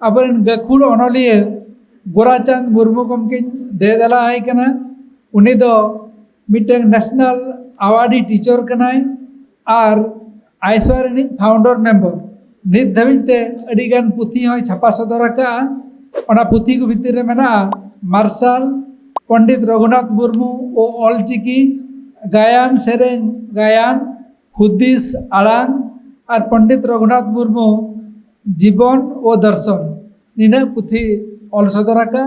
ᱟᱵᱚᱨᱮᱱ ᱜᱟᱹᱠᱷᱩᱲ ᱚᱱᱚᱞᱤᱭᱟᱹ ᱜᱳᱨᱟᱪᱟᱸᱫᱽ ᱢᱩᱨᱢᱩ ᱜᱚᱢᱠᱮᱧ ᱫᱮᱼᱫᱮᱞᱟ ᱟᱭ ᱠᱟᱱᱟ। ᱩᱱᱤ ᱫᱚ ᱢᱤᱫᱴᱟᱝ ᱱᱮᱥᱱᱟᱞ ᱟᱣᱟᱨᱰᱤ ᱴᱤᱪᱟᱨ ᱠᱟᱱᱟᱭ ᱟᱨ आइसो रिनिक फाउंडर मेंबर नित धाबिते अडिगान पुथी होय छापा सदर आकाआ। ओना पुथी को भितर रे मेना मार्शल पंडित रघुनाथ मुर्मू ओ ऑलचिकी गायन सेरेन गायन हुदिस आड़ांग और पंडित रघुनाथ मुर्मू जीवन ओ दर्शन निना पुथी ऑल सदर आका।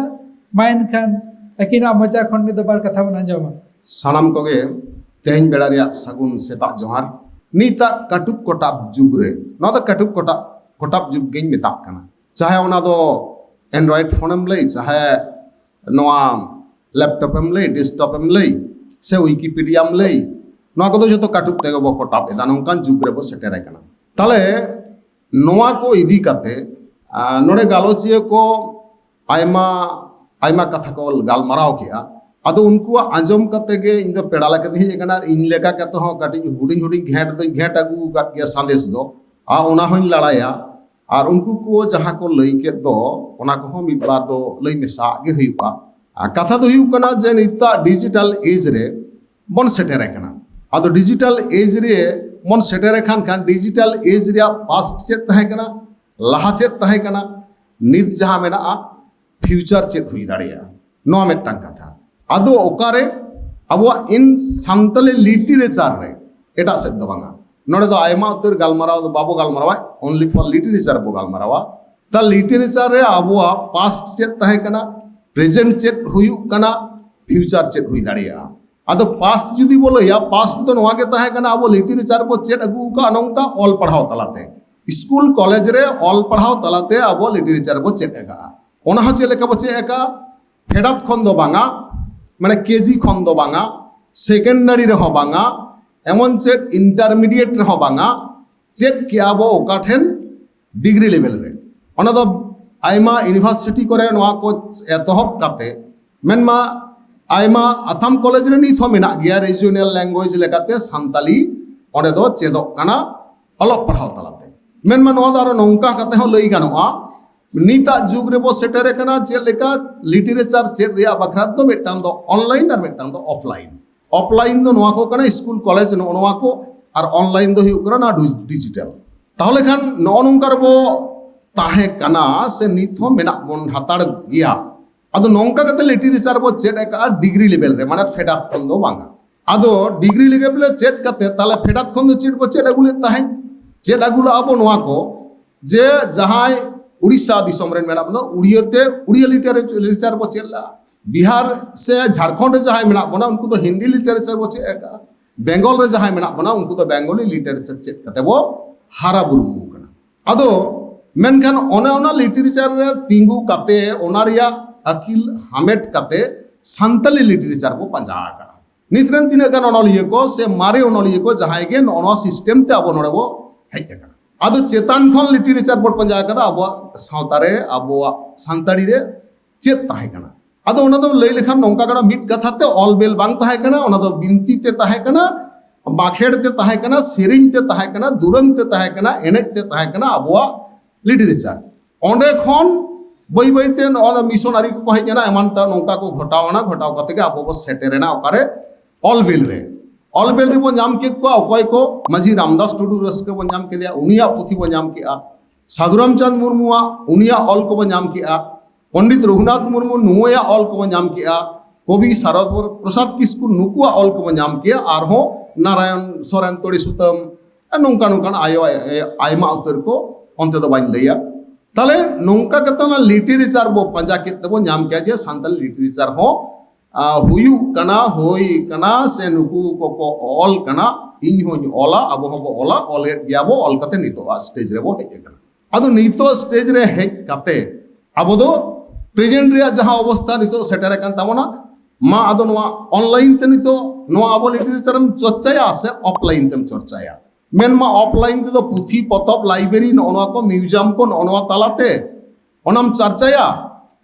माइन खान अकिना मचा खंड दबार कथा बना जामा सानाम कोगे तेहन बेड़ा रिया सगुन सेता जोहार नीता कटुब कोटाब जुग रे ना तो कटुब कोटाब जुग गेन मेता कना चाहे ओना दो एंड्रॉइड फोन एम लई चाहे नोआ लैपटॉप एम लई डेस्कटॉप एम लई से विकिपीडिया एम लई नोआ को जो तो कटुब तेगो बो कोटाब एदा नोंकान जुग रे बो सेटेरे कना। ताले नोआ को इदी काते नोडे गालोचिया को आयमा कथा को गालमाराव किया आदो उनको आंजम कते गे इन दो पेड़ा लके दी हेकना इन लेका कते हो काटी हुडिंग हुडिंग घेट दो घेट आगु काट गया संदेश दो आ ओना होइन लड़ाया और उनको को जहां को लई के दो ओना को हो मिद बार दो लई मेसा गे हुयुआ कथा दो हुयुकना जे निता डिजिटल एज रे मन सेटेरे कना आदो डिजिटल एज रे मन सेटेरे खान डिजिटल एज रे पास्ट चेत तहे कना लाहा चेत तहे कना नित जहां मेना फ्यूचर चेत हुई दाड़िया नो मेटटांग कथा आदो ओकारे अब इन सानताली लिटरेचर रे एटा सेद दो बांगा नोडे दो आयमा उतर गालमाराव दो बाबो गालमारावा ओनली फॉर लिटरेचर बो गालमारावा ता लिटरेचर रे अब पास्ट चेत तहे कना प्रेजेंट चेत हुयु कना फ्यूचर चेत हुई दाड़िया आदो पास्ट जुदी बोलो या पास्ट तो नोआ के तहे कना अब लिटरेचर बो चेत अगु का नोंका ऑल पढ़ाओ तलाते स्कूल कॉलेज रे ऑल पढ़ाओ तलाते अब लिटरेचर बो चेत एका ओना हो चेले का बो चेत एका फेडात खन दो बांगा माने केजी खन दो बांगा सेकेंडारी रहो बांगा एमन चेत इंटरमीडिएट रहो बांगा चेत के अब ओकाठेन डिग्री लेवल रे ओना दो आयमा यूनिवर्सिटी करे नोआ को एतहब काते मेनमा आयमा आथाम कॉलेज रे निथ मेना गया रीजनल लैंग्वेज लेकाते सानताली ओंडे दो चेदोक काना अलग पढ़ाओ तलाते मेनमा नोआ दारो नोंका काते हो लई गानोआ नीता जुग रे बो सेटेरे कना चेद लेका लिटरेचर चेद रिया बखरा दो मेटांग दो ऑनलाइन और मेटांग दो ऑफलाइन दो नोआ को कना स्कूल कॉलेज नोआ को और ऑनलाइन दो हुयु कना डिजिटल ताहले खान नो नोंकार बो ताहे कना से निथ हो मेना बन हाताड़ गिया आदो नोंका कते लिटरेचर बो चेद एका डिग्री लेवल रे माने फेडात खन दो बांगा आदो डिग्री लेवल चेद कते ताले फेडात खन दो चेद बो चेद अगुले ताहे चेद अगुला अब नोआ को जे जहाय उड़ीसा दिसम रेन मेना बनो उड़ियाते उड़िया लिटरेचर बो चेला बिहार से झारखंड रे जहाय मेना बना उनको तो हिंदी लिटरेचर बो चेका बेंगल रे जहाय मेना बना उनको तो बेंगली लिटरेचर चेक कते बो हारा बुरु कना आदो मेनखान ओना लिटरेचर रे तिंगु कते ओना रिया अकिल हामेट कते सानताली लिटरेचर बो पंजा का नितरन तिना गान ओनलिये को से मारे ओनलिये को जहाय गे ओना सिस्टम ते अब नोडे बो हेज कना आदो चेतान खन लिटरेचर बोर्ड पंजा कदा अब सावतारे अब सानताड़ी रे चेत ताहे कना आदो ओना दो लई लेखान नोंका कना मिट कथा ते ऑल बेल बांग ताहे कना ओना दो बिनती ते ताहे कना बाखेड़ ते ताहे कना सेरिंग ते ताहे कना दुरंग ते ताहे कना एनेज ते ताहे कना अबवा लिटरेचर ओंडे खन बई बई ते ओना मिशनरी को हेज ना एमान ता नोंका को घटाव कते के अब सेटेरेना ओकारे ऑल बेल रे बो नाम के को अकय को माझी रामदास टुडू रस्के बो नाम के दिया उनिया पुथी बो नाम के साधुराम चंद मुर्मुआ उनिया ऑल को बो नाम के पंडित रघुनाथ मुर्मू नुया ऑल को बो नाम के कवि शारद प्रसाद किस्कु नुकुआ ऑल को बो नाम के आरहो नारायण सोरेन तोड़ी सुतम नोंका नोंका आयो आयमा उतर को onte do bain leya tale nongka katana literature bo panja kette bo nyam kya je santal literature ho huyu kana hoi kana se nuku ko all kana in honi ola abo ho ola all gya bo all kate nito stage re bo heje kana adu nito stage re hej kate abo do present re jaha obostha nito setere kan tamona ma ado noa online te nito noa abo literature em chorchaya ase offline tem chorchaya मेनमा offline ते तो पुथी पतब library नोनवा को museum को नोनवा तालाते ओनम चर्चाया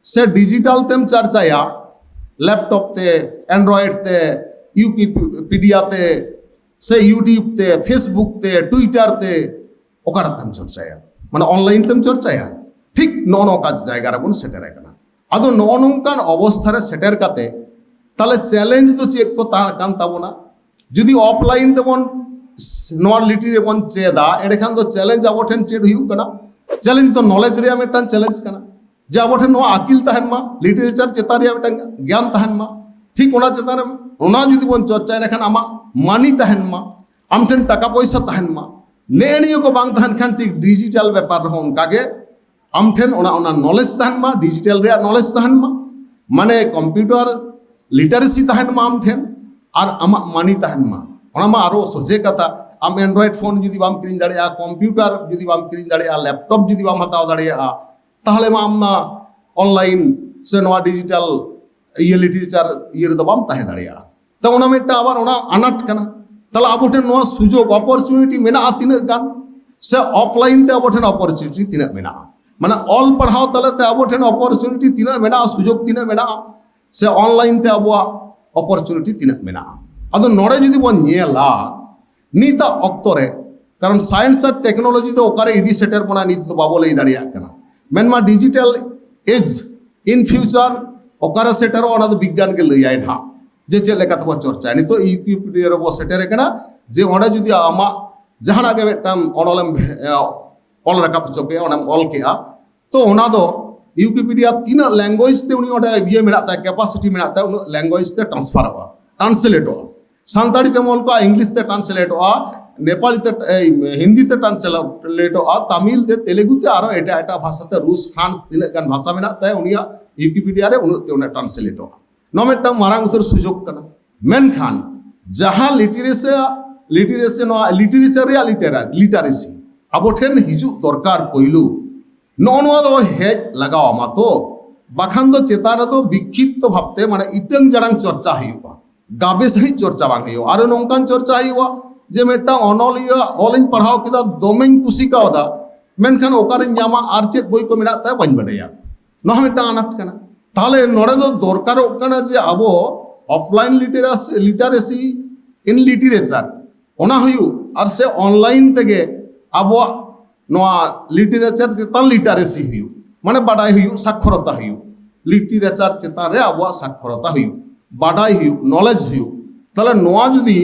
से digital तेम चर्चाया laptop ते Android ते यूपीपीडिया ते से यूट्यूब ते फेसबुक ते ट्विटर ते ओकारा तेम चर्चाया माने ऑनलाइन तेम चर्चाया ঠিক নৌকা জায়গা রেবন সেটের কানা আদো নৌকান অবস্থারে সেটের কাতে তাহলে চ্যালেঞ্জ তো চেক কো কান তাবনা যদি অফলাইন তেমন নোয়ার লিটিরে বন চেদা এড়েখান তো চ্যালেঞ্জ আবো ঠেন চেড হুᱭᱩᱜ ᱠᱟᱱᱟ চ্যালেঞ্জ তো নলেজ রে মিটান চ্যালেঞ্জ কানা যে আবো ঠেন নোয়া আকিল তাহেন মা লিটারেচার চেতা রে মিটান জ্ঞান তাহেন মা ঠিক ওনা চেতা ওনা যদি বন চর্চা এখান আমা মানি তাহেন মা আম ঠেন টাকা পয়সা তাহেন মা নেনিयो को बांग तहन खान ठीक डिजिटल व्यापार रहो उनकागे आम ठेन ओना नॉलेज तहन मा डिजिटल रे नॉलेज तहन मा माने कंप्यूटर लिटरेसी तहन मा आम ठेन और आमा मानी तहन मा ओना मा आरो सोजे कथा आम एंड्रॉइड फोन जुदी बाम किरिन दाड़ेया कंप्यूटर जुदी बाम किरिन दाड़ेया लैपटॉप जुदी बाम हताव दाड़ेया ताहले मा आम ऑनलाइन से नोआ डिजिटल ये लिटरेचर ये रे दो बाम तहन दाड़ेया तो ओना मिटा आबार ओना अनाट कना তাহলে আবো ঠেন নোয়া সুযোগ অপরচুনিটি মেনা তিনাক গান সে অফলাইন তে আবো ঠেন অপরচুনিটি তিনাক মেনা মানে অল পড়াও তাহলে আবো ঠেন অপরচুনিটি তিনাক মেনা সুযোগ তিনাক মেনা সে অনলাইন তে আবো অপরচুনিটি তিনাক মেনা আদো নড়ে যদি বন নিয়েলা নিতা অক্তরে কারণ সায়েন্স আর টেকনোলজি তো ওকারে ইদি সেটার বনা নিত বাবো লই দাঁড়িয়ে কেনা মেনমা ডিজিটাল এজ ইন ফিউচার ওকারে সেটারও অনাদ বিজ্ঞানকে লই আইন হা যে ᱪᱮᱫ ᱞᱮᱠᱟᱛᱮ ᱵᱚ ᱪᱚᱨᱪᱟᱭᱟ ᱱᱤᱛᱚᱜ ᱤᱭᱩᱠᱤᱯᱤᱰᱤᱭᱟ ᱨᱮᱵᱚ ᱥᱮᱴᱮᱨ ᱠᱟᱱᱟ ᱡᱮ ᱚᱸᱰᱮ ᱡᱩᱫᱤ ᱟᱢᱟᱜ ᱡᱟᱦᱟᱱᱟᱜ ᱜᱮ ᱢᱤᱫᱴᱟᱝ ᱚᱱᱚᱞᱮᱢ ᱚᱞ ᱨᱟᱠᱟᱵ ᱦᱚᱪᱚ ᱠᱮᱜᱼᱟ ᱚᱱᱟᱢ ᱚᱞ ᱠᱮᱜᱼᱟ ᱛᱚ ᱚᱱᱟ ᱫᱚ ᱤᱭᱩᱠᱤᱯᱤᱰᱤᱭᱟ ᱛᱤᱱᱟᱹᱜ ᱞᱮᱝᱜᱩᱭᱮᱡᱽ ᱛᱮ ᱩᱱᱤ ᱚᱸᱰᱮ ᱤᱭᱟᱹ ᱢᱮᱱᱟᱜ ᱛᱟᱭᱟ ᱠᱮᱯᱟᱥᱤᱴᱤ ᱢᱮᱱᱟᱜ ᱛᱟᱭᱟ ᱩᱱᱟᱹᱜ ᱞᱮᱝᱜᱩᱭᱮᱡᱽ ᱛᱮ ᱴᱨᱟᱱᱥᱯᱷᱟᱨᱚᱜᱼᱟ ᱴᱨᱟᱱᱥᱞᱮᱴᱚᱜᱼᱟ ᱥᱟᱱᱛᱟᱲᱤ ᱛᱮᱢ ᱚᱞ ᱠᱚᱜᱼᱟ ᱤᱝᱞᱤশ ᱛᱮ ᱴᱨᱟᱱᱥᱞᱮᱴᱚᱜᱼᱟ নেপালি তে হিন্দি তে ট্রান্সলেটᱚᱜᱼᱟ তামিল তে তেলেগু তে আরো এটা এটা ভাষাতে রুশ ফ্রান্স তিনাᱹᱜ গান ভাষা ᱢᱮᱱᱟᱜ ᱛᱟᱭᱟ ᱩᱱᱤᱭᱟᱜ ᱤᱭᱩᱠᱤᱯᱤᱰᱤᱭᱟ ᱨᱮ ᱩᱱᱟᱹᱜ ᱛᱮ ᱚᱱᱟ ᱴᱨᱟᱱᱥᱞᱮᱴᱚᱜᱼᱟ ᱱᱚᱣᱟ ᱢᱤᱫᱴᱟᱝ ᱢᱟᱨᱟᱝ ᱩᱛᱟᱹᱨ ᱥᱩᱡᱳᱜᱽ ᱠᱟᱱᱟ मेनखान जहाँ लिटरेसी लिटरेचर लिटारेसी अब ठेन हिजू दरकार पहलू नौ हेज लगाव मा तो बाखान दो चेतान दो विक्षिप्त भावते माने इटंग जड़ांग चर्चा हुआ गाबे सही चर्चा बांग हुआ आरो नौकान चर्चा हुआ जे मेटा अनलिया ऑलिन पढ़ाव किदा दोमेन कुसी कावदा मेनखान ओकारे ᱧᱟᱢᱟ आर चेत बोई को मेना ताय बाñ बड़ाया नोहा मेटा अनाट कना ताहले नोडे दो दरकारोग कना जे आबो ऑफलाइन लिटारेसी इन लिटरेचर ओना हुयु और से ऑनलाइन तेगे आबो नोआ लिटरेचर चेतान लिटारेसी हुयु माने बाडाय हुयु साक्षरता हुयु लिटरेचर चेतान रे आबो साक्षरता हुयु बाडाय हुयु नॉलेज हुयु ताहले नोआ जुदी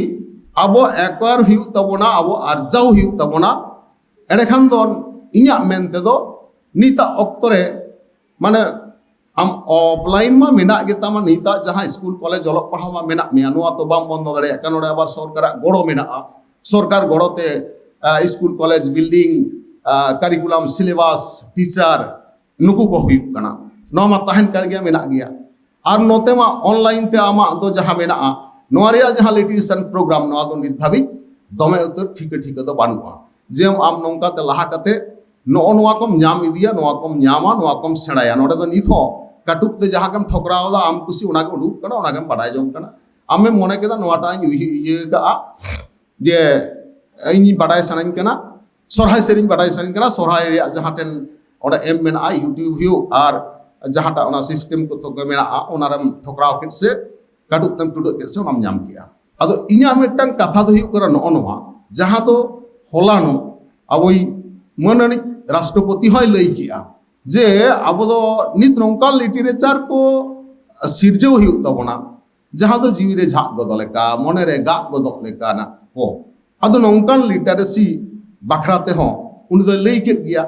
आबो एक्वायर हुयु तबोना आबो आरजाव हुयु तबोना एडेखान दो इन्या मेनते दो निता अक्तरे माने आम ऑफलाइन मा मेना गेतामा निता जहां स्कूल कॉलेज ऑलक पढ़ाव मा मेना मेया नुआ तो बाम बंद दाड़े कानोडे आबार सरकार गड़ो मेना सरकार गड़ोते school college building curriculum syllabus teacher नुकु को हुयुग कना नुआ मा ताहेन कान गया मेना गया और नोते मा ऑनलाइन ते आमा दो जहां मेना नुआ रेया जहां लिटिगेशन प्रोग्राम नुआ दो नित धाबि दमे उतर ठीक ठीक दो बानुआ जे आम नोंका ते लाहा कते नो नुआ कम ᱧᱟᱢ इदिया नुआ कम ᱧᱟᱢᱟ नुआ कम सेड़ाया नोडे दो नित हो काटुक ते जहाँ कम ठोकरावदा आम कुसी उनागे उडुक कना उनागे बाडाय जोंग कना आमे मने केदा नोआटा इये गा जे इनी बाडाय सानाኝ कना सरहाय सेरिñ बाडाय सानाኝ कना सरहाय रे जहाँ टेन ओडे एम मेना यूट्यूब हियो और जहाँटा ओना सिस्टम को तो मेना ओनारम ठोकराव केट से काटुक तम टुडो केट से ओनाम ᱧᱟᱢ किया अदो इन्या मिटटांग कथा दो हियो करा नो नोआ जहाँ तो होलानो अबोई मननि राष्ट्रपति हय लई किया जे अब दो नित नौका लिटरेचर को सिरजो हुयु तबना जहाँ दो जीवी रे झाक गदलेका मने रे गा गदलेका ना को अदो नौकान लिटरेसी बाखराते हो उन दो लई के गया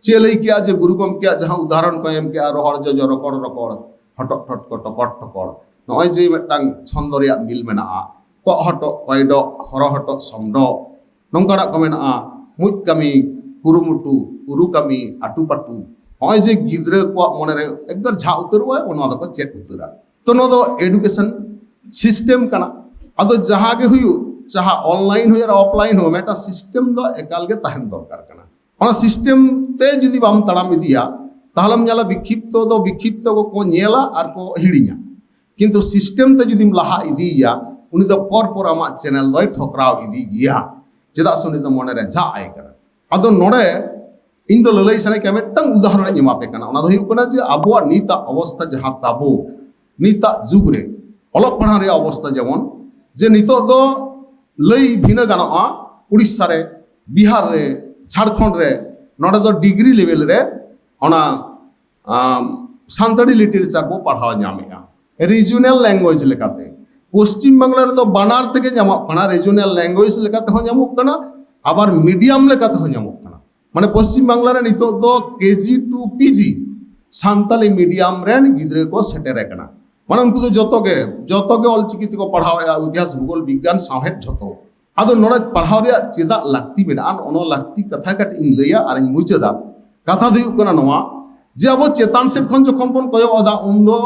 चे लई किया जे गुरु गम किया जहाँ उदाहरण को एम किया रोहर जो रकड़ रकड़ हटक ठटक टकट ठकड़ नय जे मिटटांग छंद रे मिल मेना को हटक कयड हर हटक समड नौकाना को मेना मुज कमी कुरुमुटु उरु कमी आटू पाटू नय जे गिद्रा को मने रे एकदम झा उतरवा ओना दो चेक उतरा तो नो दो एडुकेशन सिस्टम कना अदो जहाँ गे हुयु जहाँ ऑनलाइन हो या ऑफलाइन हो मेटा सिस्टम दो एकाल गे ताहेन दरकार कना ओना सिस्टम ते जुदी बाम तड़ाम इदिया ताहलम जाला विक्षिप्त को नेला और को हिड़िया किंतु सिस्टम ते जुदी लहा इदिया उनी दो पर आमा चैनल दो ठोकराव इदी गिया चेदा सुनी दो मने रे झा आय कना अदो नोडे इन दो ललई सने के मिटटांग उदाहरण एमापे कना ओना दो हुयु कना जे आबोआ नीता अवस्था जहाँ ताबो नीता जुग रे अलग पढ़ा रे अवस्था जेमन जे नितो दो लई भिना गानोआ उड़ीसा रे बिहार रे झारखंड रे नोडे दो डिग्री लेवल रे ona सानताड़ी लिटारेचार बो पढ़ाव नामेगा रिजनल लैंग्वेज लेकाते पश्चिम बांगला रे तो बानार तेगे नामक कना रिजनल लैंग्वेज लेकाते हो नामक कना आबार मीडियम लेकाते हो नामक कना माने पश्चिम बांगला रे नितो दो KG to PG Santali medium रेन गिद्रे को सेटेरे कना माने उनको तो जतो के ऑलचिकी को पढ़ाव इतिहास भूगोल विज्ञान साहेब जतो आदो नोड़ा पढ़ाव रे चेदा लागती बेना आन ono लागती कथा कट इन लैया आर मुचादा कथा दुयु कना नोआ जे अब चेतान सेट खन जखन बन कयो अदा उन्दो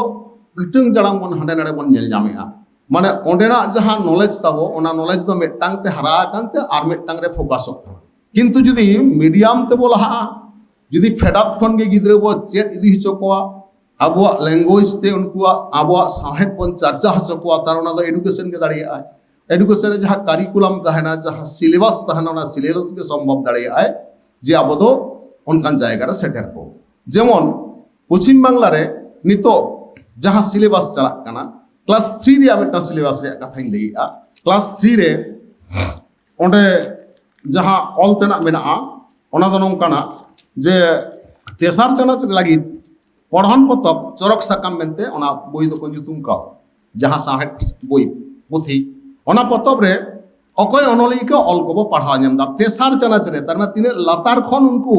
इटंग जड़ाम बन हांडे नाडे बन नेल जामेगा माने ओंडेना जहां नॉलेज ताबो ओना नॉलेज दो मेटांग ते हरा कानते आर मेटांग रे फोकस किंतु जुदी मीडियम ते बोला जुदी फेडात खन गे गिद्रे बो चेट इदि हिचो कोआ आबो लैंग्वेज ते उनकुआ आबो साहेब बन चर्चा हचो कोआ तार ओना दो एडुकेशन के दाड़िया एडुकेशन रे जहां करिकुलम तहना जहां सिलेबस तहना ओना सिलेबस के संभव दाड़िया जे आबो दो उनकान जायगा रे सेटर को जेमन पश्चिम बांगला रे नितो जहां सिलेबस चला कना क्लास 3 रे आबेटा सिलेबस रे कथाइन लईआ क्लास 3 रे ओंडे जहां ऑल तेना मेना ओना दो नोंकाना जे तेसार चनाच लागि पढ़न पतब चरक साकाम मेनते ओना बोई दो को nyutum का जहां साहेब बोई पुथी ओना पतब रे अकय अनलि के ऑल को पढ़ा नेमदा तेसार चनाच रे तार मा तिने लातार खन उनको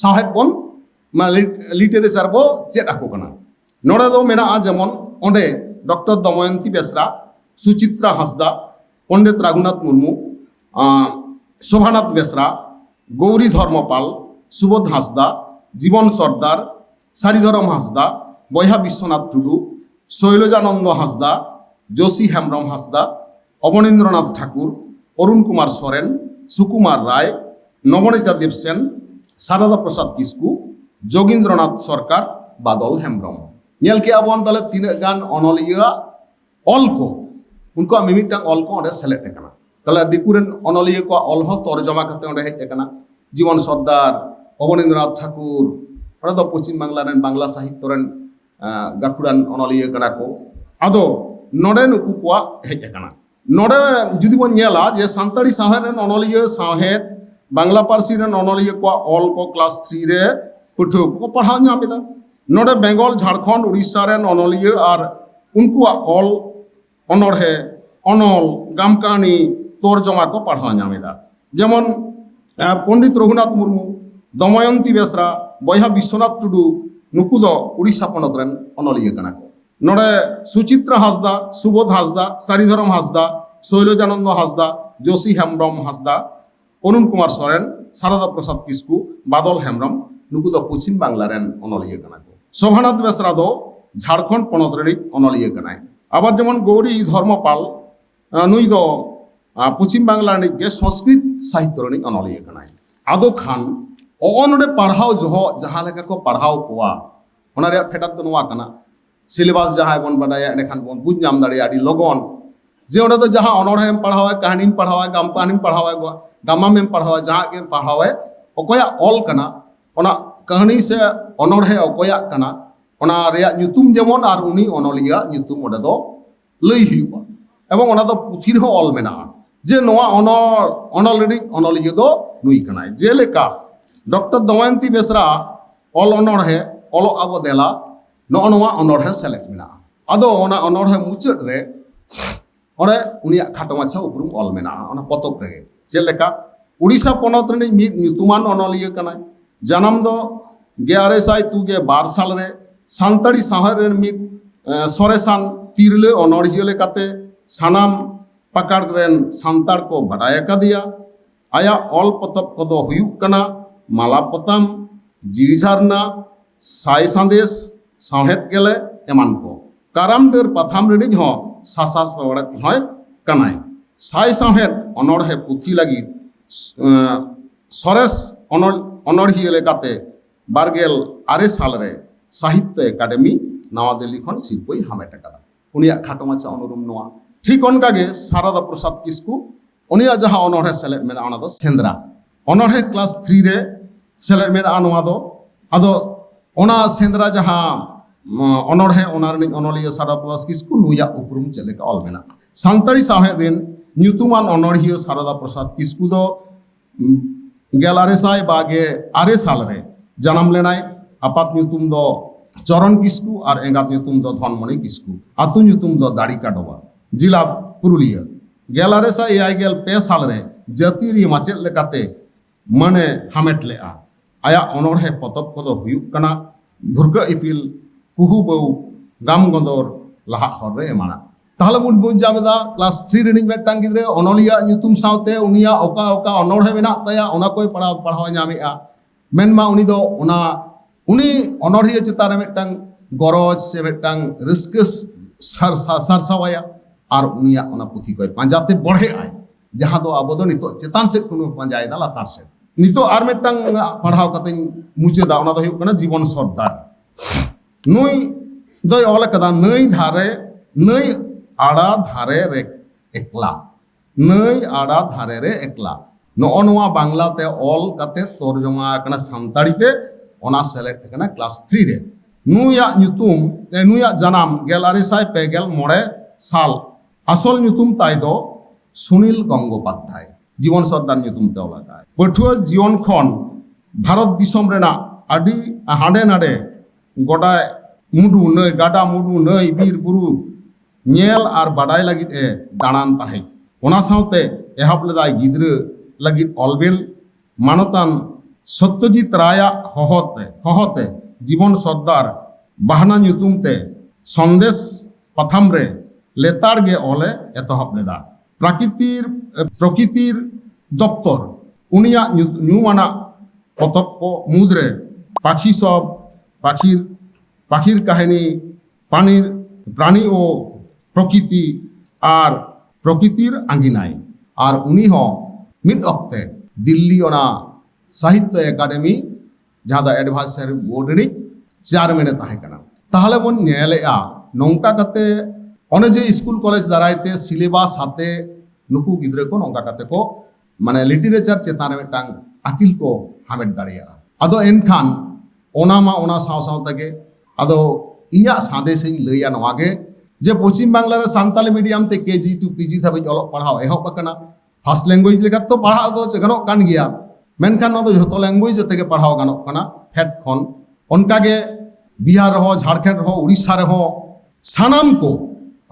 साहेब बन मा लिटारेचार बो चेद आको कना नोडे दो मेना जेमन ओंडे डॉक्टर दमयंती बेसरा सुचित्रा हांसदा पंडित रघुनाथ मुर्मू शोभानाथ बेसरा गौरी धर्मपाल सुबोध हांसदा जीवन सरदार सारिधरम हांसदा बयहा विश्वनाथ टुडू शैलजानंद हांसदा जोशी हेम्ब्रम हांसदा अवनीन्द्रनाथ ठाकुर अरुण कुमार सोरेन सुकुमार राय नवनीता देवसेन शारदा प्रसाद किस्कू जोगींद्रनाथ सरकार बादल हेम्ब्रम नेल के आबन तले तीन गान अनलिया ऑल को उनको मिमिटा ऑल को ओंडे सेलेक्ट एकना तले दिकुरेन अनलिया को ऑल हो तर्जमा करते ओंडे हेज एकना जीवन सरदार अवनीन्द्रनाथ ठाकुर ओना दो पश्चिम बांगला रेन बांगला साहित्य रेन गाखुरान अनलिया कना को आदो नोडे नुकु को हेज एकना नोडे जुदी बन नेला जे सानताड़ी साहेब रेन अनलिया साहेब बांगला पारसी रेन अनलिया को ऑल को क्लास 3 रे पुठो को पढ़ा नामेदा नोडे बेंगल झारखंड उड़ीसा रेन अनलिया आर उनको ऑल अनड़हे अनल गाम कहानी तर्जमा को पढ़ा नामेदा जेमन पंडित रघुनाथ मुर्मू दमयंती बेसरा बयहा विश्वनाथ टुडू नुकु दो उड़ीसा पनत रेन अनलिया कना को नोडे सुचित्रा हांसदा सुबोध हांसदा सारिधरम हांसदा शैलजानंद हांसदा जोशी हेम्ब्रम हांसदा अरुण कुमार सोरेन शारदा प्रसाद किस्कू बादल हेम्ब्रम नुकु दो पश्चिम बांगला रेन अनलिया कना को शोभानाथ बेसरा दो झारखंड पनत रेन अनलिया कनाय आबार जेमन गौरी धर्मपाल नुई दो पश्चिम बांगला रेन के संस्कृत साहित्य रेन अनलिया कनाय आदो खान ओनडे पढ़ाव जो जहां लेका को पढ़ाव कोआ ओना रे फेटात दो नोआ कना सिलेबस जहां बन बडाया एखान बन बुझ नाम दाड़िया आदि लगन जे ओंडे तो जहां अनड़हेम पढ़ावा कहानी पढ़ावा गाम कहानी पढ़ावा गामा पढ़ावा जहां के पढ़ावा अकोया ऑल कना ओना कहानी से अनड़हे अकोया कना ओना रेया nyutum जेमन आर उनी अनलिया nyutum ओंडे दो लई हुआ एवं ओना दो पुथि रे ऑल मेना जे नोआ अनलरेडी अनलिया दो नुई कनाय जे लेका डॉक्टर दमयंती बेसरा ऑल अनड़हे ऑल आबो देला नो नोआ अनड़हे सेलेक्ट मेना आदो ओना अनड़हे मुचाद रे ओरे उनिया खाटो माछा उपरुम ऑल मेना ओना पतक रे जे लेका उड़ीसा पनत रे मिद nyutuman अनलिया कनाय जन्म दो 1102 साल रे सानताड़ी साहेब रेन मिद सोरेसान तिरले अनड़िया लेकाते सानाम पकड़ रेन सानताड़ को बडाय कादिया आया ऑल पतब कदो हुयुक कना माला पताम जिरी झारना साई संदेश साहेब गेले एमान को काराम डेर पथाम रेनिज हो सासा पड़त होय कनाय साई साहेब अनड़हे पुथि लगी सरेस अनड़िया लेकाते बारगेल आरे साल रे साहित्य एकाडेमी नवा दिल्ली खन सिरपई हामेट कदा उनिया खाटो माछा अनुरुम नोआ ठीक अनकागे शारदा प्रसाद किस्कू उनिया जहां अनड़हे सेलेक्ट मेना ओना दो सेंद्रा अनड़हे क्लास 3 रे सेलेक्ट मेना नोआ दो आदो ओना सेंद्रा जहां अनड़हे ओना रेन अनलिया शारदा प्रसाद किस्कू नुया उपरुम चलेका ऑल मेना सानताड़ी साहेब रेन nyutuman अनड़िया शारदा प्रसाद किस्कू दो 1192 साल रे जन्म लेनाय apat nyutum do Choron Kisku ar engat nyutum do Dhonmoni Kisku atu nyutum do Darika Doba jila Purulia Gelaresa Yaigel pe salre jatiri macet lekate mane hamet lea aya onorhe potop kodo huyuk kana Burga Ipil Kuhu Bau Gam Gondor laha horre emana তাহলে বন যাবেদা class 3 raining মেট্টাং গিদ্রে অনলিয়া nyutum সাউতে উনিয়া ওকা ওকা অনড়হে মেনা Taya ওনা কই পড়াও ᱧᱟᱢᱮᱜᱼᱟ মেনমা উনি দো ওনা উনি অনড়হিয়া চেতারে মেট্টাং গরজ সে মেট্টাং রিস্কস সারসাওয়া আর উনিয়া ওনা পুথি কই পাঁজাতে বড়ে আয় যাহা দো আবো দো নিতো চেতান সেট কোনো পাঁজায় দা লাতার সেট নিতো আর মেট্টাং পড়াও কাতেন মুচে দা ওনা দো হুᱭᱩᱜ ᱠᱟᱱᱟ জীবন সর্দার নুই দই অলে কাদা নই ধারে নই আড়া ধারে রে একলা নই আড়া ধারে রে একলা নওয়া বাংলাতে অল কাতে তরজমা কানা সান্তাড়িতে অনা সিলেক্ট কানা ক্লাস 3 রে নুয়া nyutum নুয়া জানাম গেলারিসাই পেগেল মোড়ে সাল আসল nyutum তাই দো সুনীল গঙ্গোপাধ্যায় জীবন সর্দার nyutum তে অলাকায় পঠুয়া জীবন খন ভারত দিশম রেনা আডি হাঁডে নাডে গোটায় মুডু নই গাডা মুডু নই বীর Bru ñel ar badai lagi danan tahe ona saute ehab ledai gidre lagi olbel manotan Satyajit Raya hohote জীবন সর্দার বাহানা nyutum te সন্দেশ পাথাম রে লেতার গে অলে এতহব লেদা প্রকৃতির দপ্তর উনিয়া নিউমানা পতপ মুদ্রে পাখি সব পাখির কাহিনী প্রাণী ও প্রকৃতি আর প্রকৃতির আঙ্গিনায় আর উনি হ মিদ অক্তে দিল্লি ওনা সাহিত্য একাডেমি যাহা এডভাইসারি বোর্ড রিনিক চেয়ারম্যানে তাহে কানা তাহলে বন নেলেয়া নংকা কাতে অনে যে স্কুল কলেজ দাঁড়াইতে সিলেবাস হাতে নুকু গিদ্রে কো নংকা কাতে কো মানে লিটারেচার চেতানে মিটাং আকিল কো হামেট দাঁড়িয়া আদো এনখান ওনা মা ওনা সাও সাও থেকে আদো ইᱧᱟᱹᱜ ᱥᱟᱸᱫᱮᱥᱤᱧ ᱞᱟᱹᱭᱟ ᱱᱚᱣᱟ ᱜᱮ যে পশ্চিম বাংলার সান্তালি মিডিয়াম তে কেজি টু পিজি ধাবিজ অলক পড়াও এহব আকানা ফার্স্ট ল্যাঙ্গুয়েজ লেখা তো পড়াও দো গানক কান গিয়া মেনখান নদো যত ল্যাঙ্গুয়েজ থেকে পড়াও গানক কানা হেড খন অনকাগে বিহার রহ ঝাড়খণ্ড রহ উড়িষ্যা রহ সানাম কো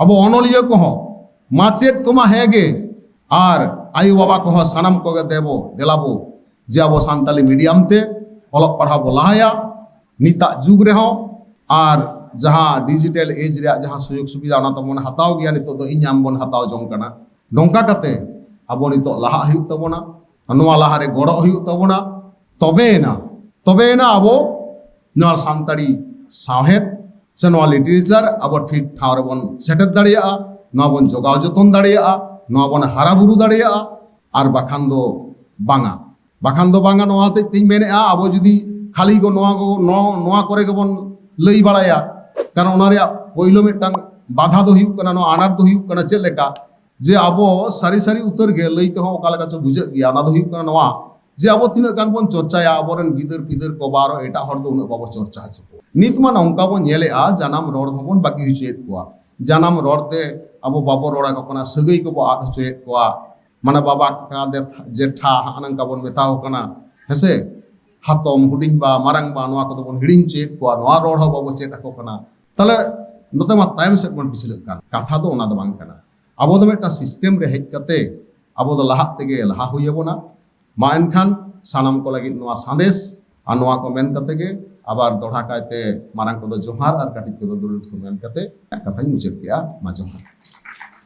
আবো অনলিয়া কহ মাচেট তোমা হেগে আর আয়ু বাবা কহ সানাম কোগে দেবো দেলাবো যে আবো সান্তালি মিডিয়াম তে অলক পড়াবো লাহায়া নিতা যুগ রেহ আর जहाँ डिजिटल एज रे जहाँ सुयोग सुविधा ना तो मन हताव गया नितो दो इᱧ बन हताव जों कना नोंका कते अबो नितो लाहा हुयुग तबोना नोवा लाहा रे गड़ो हुयुग तबोना तबेना अबो नोवा सान्ताड़ी साहेब से नोवा लिटरेचर अबो ठीक ठाव रे बन सेटेट दाड़िया नोवा बन जोगाव जतन दाड़िया नोवा बन हारा बुरु दाड़िया आर बाखान दो बांगा नोवा ते तिñ मेनेआ अबो जुदी खाली गो नोवा करे के बन लई बाड़ाया कारण ओना रे पहिलो मिटांग बाधा दो हुयुग कना नो आनार दो हुयुग कना चेद लेका जे आबो सारी उतर गे लईते हो ओका लेका चो बुझे गया ना दो हुयुग कना नोवा जे आबो तिना गान बन चर्चाया आबोरन गिदर पिदर को बारो एटा हर दो उना बाबो चर्चा हचो नितमा नौका बन नेलेआ जानम रोड हबन बाकी हुचेत कोआ जानम रोडते आबो बाबो रोडा को कना सगई को बो आट हचेत कोआ माने बाबा का दे जेठा हानंका बन मेताओ कना हेसे हातम हुडिंग बा मारंग बा नोवा को बन हिडिंग चेत कोआ नोवा रोड हो बाबो चेत को कना তাহলে নতে মা টাইম সেট বন পিছলে কান কথা তো ওনা দো বাং কানা আবো দো মেটা সিস্টেম রে হেজ কাতে আবো দো লাহা তেগে লাহা হইয়াবনা মা এনখান সানাম কো লাগি নোয়া সান্দেশ আর নোয়া কো মেন কাতে গে আবার দড়া কাইতে মারাং কো দো জোহার আর কাটি কো দো দুলুট মেন কাতে কথাই মুচে গিয়া মা জোহার